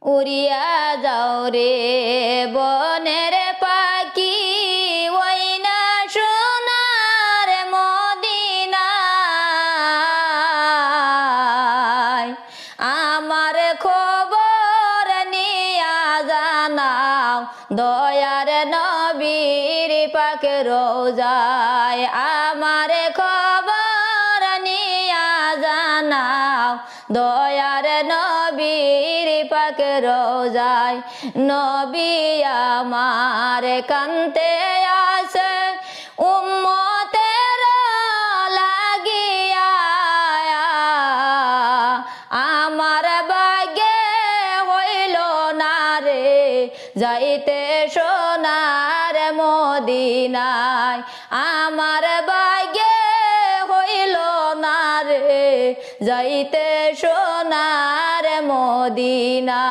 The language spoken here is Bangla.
উড়িয়া যাও রে বনের পাখি ওই না সোনার মদিনায় আমার খবর নিয়া জানাও দয়ার নবীর পাক রোজায় আমার খবর নিয়া জানাও দয়ার নবীর পাক রোজায় নবী আমার কান্তে আছে উম্মতের লাগিয়া আমার ভাগ্যে হইল না রে যাইতে সোনার মদিনায় আমার ভাগ্যে হইল না রে যাইতে সোনার মদিনা।